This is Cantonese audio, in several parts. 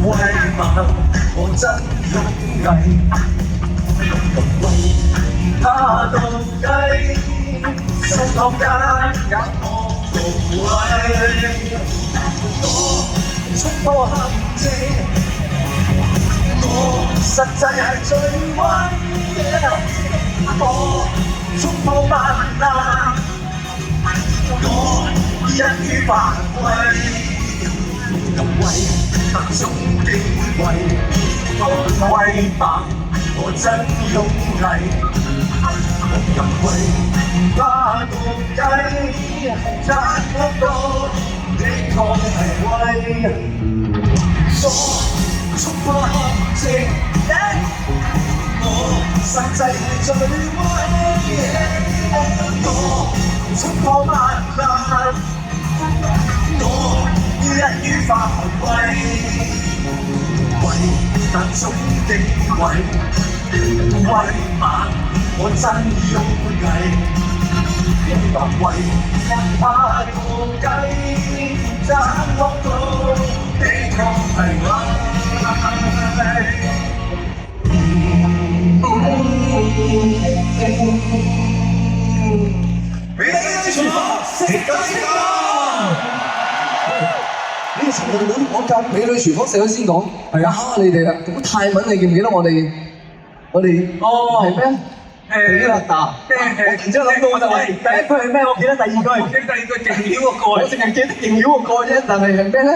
為盲我真勇毅，為他到底，心當間也無謂。我衝破陷阱，我實際係最威，我衝破萬難，我一於發揮。咁為特種敬畏，為盲我真勇毅，咁為他到底，賺得多的確係威。所衝破陷阱，我實際係最威，我衝破萬難，我一於發揮，為特種敬畏，為盲我真勇毅，為他到底，賺得到的確係威。美女廚房食咗先講。呢個時候我教美女廚房食咗先講，係啊，蝦你哋啦！咁泰文你記唔記得我哋哦係咩？勁啦打，我然之後諗到我就係第一句係咩？我記得第二句，我記得第二句勁曉個蓋，我淨係記得勁曉個蓋啫，但係係咩咧？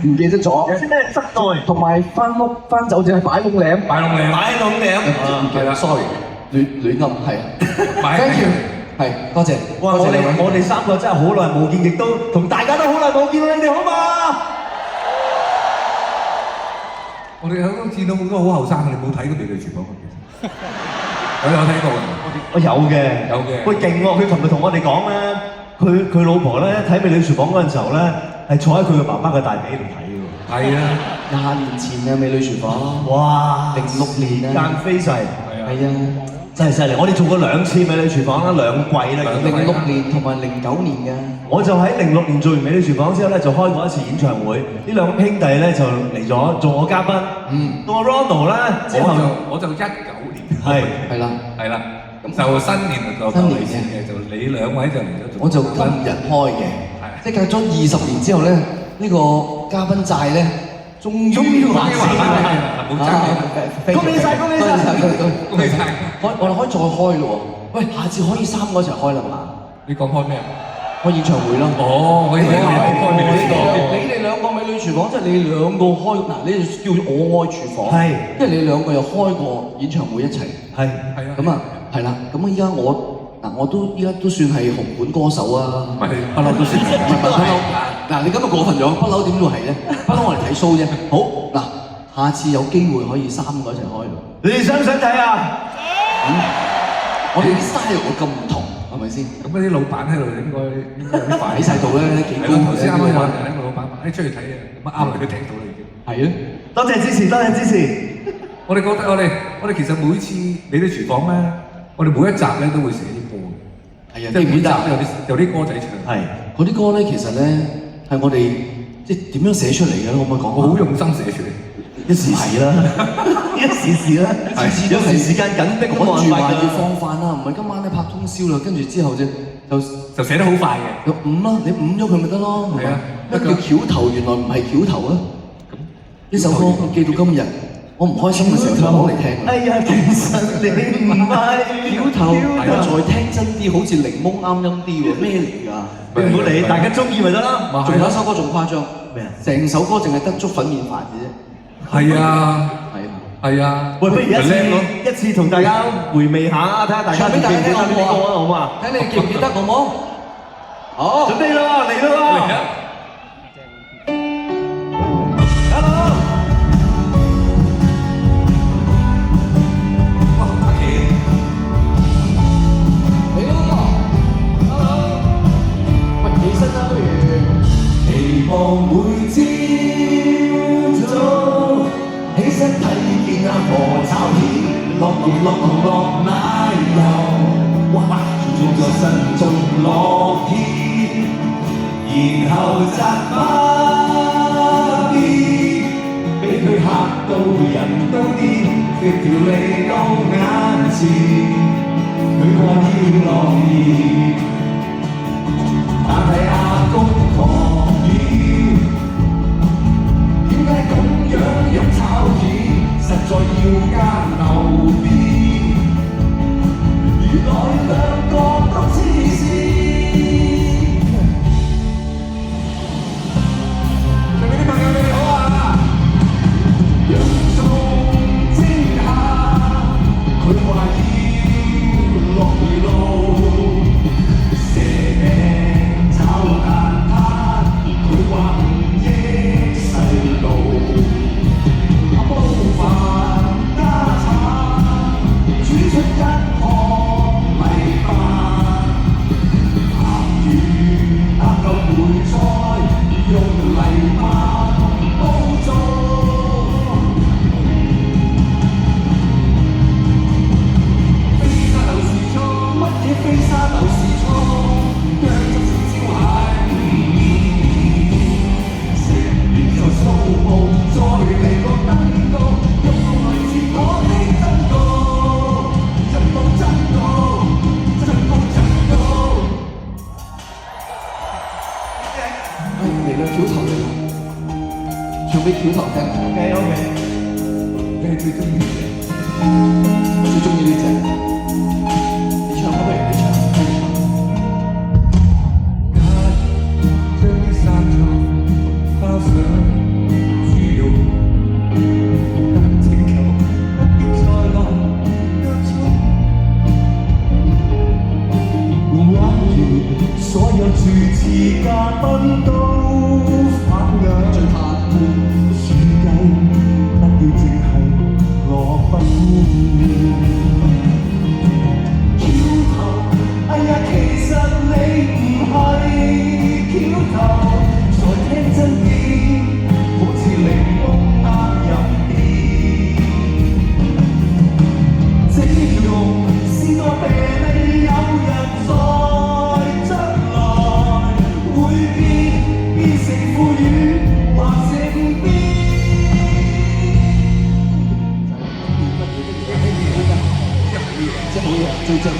唔記得咗。有啲咩室內？同埋翻酒店係擺籠嶺，擺籠嶺，唔記得 ，sorry， 亂噏係啊。Thank you。係，多謝。哇！我哋三個真係好耐冇見，亦都同大家都好耐冇見啦，你哋好嘛？我哋好見到好多好後生嘅，你冇睇過《美女廚房》其實？我有睇過嘅。我有嘅。喂，勁喎！佢琴日同我哋講咧，佢老婆咧睇《美女廚房》嗰陣時候咧，係坐喺佢嘅爸爸嘅大髀度睇喎。係啊，20年前嘅《美女廚房》。哇！06年啊。時間飛逝。係啊。真係犀利！我哋做過2次美女廚房啦，2季啦，06年同埋09年嘅。我就喺06年做完美女廚房之後咧，就開過一次演唱會。呢兩兄弟咧就嚟咗做我嘉賓。到我 Ronald 咧，之後我就19年。係啦。咁就新年就新年嘅，就你兩位就嚟咗做。我就今日開嘅，即係隔咗20年之後咧，呢個嘉賓債咧。終於還錢啦！冇爭嘅，恭喜晒！我哋可以再開咯喎！喂，下次可以3個一齊開啦嘛？你講開咩？開演唱會咯！哦，我以為你開美女廚房。你哋兩個美女廚房，即係你兩個開嗱，你叫我愛廚房，係，因為你兩個又開過演唱會一齊，係啊，咁啊，係啦，咁依家我都依家都算係紅館歌手啊，不嬲都算係，不嬲。嗱，你今日過分咗，不嬲點會係咧？不嬲我哋睇 show 啫。好，嗱，下次有機會可以3個一齊開。你哋想唔想睇啊？我哋啲 style 會咁唔同，係咪先？咁嗰啲老闆喺度應該有啲快喺曬度咧，幾高頭先啱啱有人個老闆話：出去睇啊！咁啱嚟都聽到你嘅。係啊，多謝支持，多謝支持。我哋覺得我哋其實每次美女廚房咧，我哋每一集咧都會寫啲歌嘅。係啊，即係每集有啲歌仔唱。係，嗰啲歌咧其實咧。係我哋即係點樣寫出嚟嘅？可唔可以講？我好用心寫出嚟，一時時啦，一時時啦，有時時間緊迫，趕住話要放飯啦，唔係今晚咧拍通宵啦，跟住之後就寫得好快嘅。就5啦，你5咗佢咪得咯？係啊，乜叫橋頭？原來唔係橋頭啊！咁呢首歌我記到今日，我唔開心嘅時候就攞嚟聽。哎呀，其實你唔係橋頭，再聽真啲，好似檸檬啱音啲喎，咩嚟㗎？你唔好理，大家中意咪得啦。仲有一首歌仲誇張，咩啊？成首歌淨係得粥粉麵飯嘅啫。係啊，係啊。喂，不如一次同大家回味下，睇下大家記唔記得呢啲歌啊，好嘛？睇你記唔記得好冇？好，準備啦，嚟啦！每朝早起身睇見阿婆炒麵，落奶油，哇！落葉，然後摘花邊，俾佢嚇到人都癲，條條嚟到眼前，佢話要落葉，但係阿公狂熱，點解咁樣飲炒片，實在要加牛鞭。原來兩個都黐線。上面啲朋友你哋好啊！洋葱蒸下，佢話要落回路，蛇命炒蛋撻，佢話唔益細路。煲飯加橙，煮出一殼。梅菜用泥巴煲粥，飛沙豆豉湯，乜嘢飛沙豆豉湯？薑汁豉燒蟹，食完就掃墓，再嚟個燈光，入到來自我的真高，入到真高，真高真高。嚟啦，橋頭嚟啦，唱俾橋頭聽。OK， 你係最中意嘅，最中意呢隻。你唱，不如你唱，你唱。將啲生菜包上豬肉，跟請求一碟菜來腳葱，玩完所有住持嘉賓都。最怕處計，不要淨係我不翹頭，哎呀，其實你唔係翹頭，再聽真啲，好似檸檬啱入邊。這條龍是個病理，有人在將來會變成腐乳。最正嘅。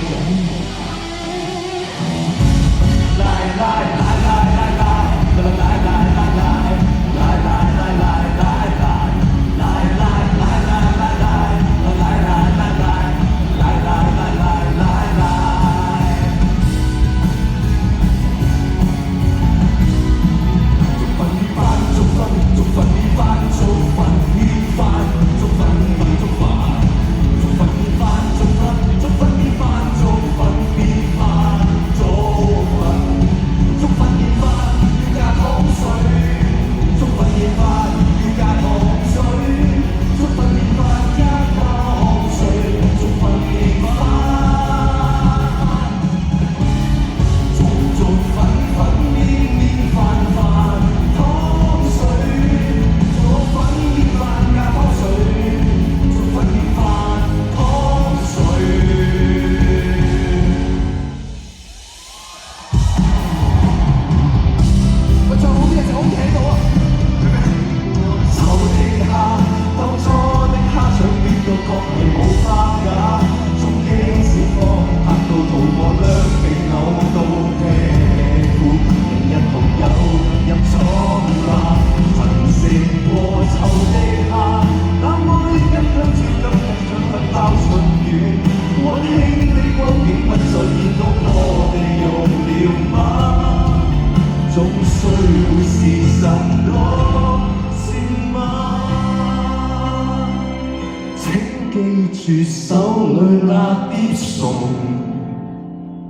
住手裏那碟餸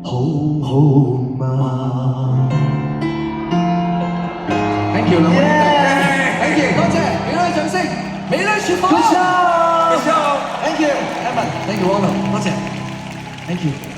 好好嘛 ？Thank you 兩位，Thank you， 多謝，俾多啲掌聲，美麗廚房 ，Good show，Thank you，Evan，Thank you，Ronald，多謝 ，Thank you。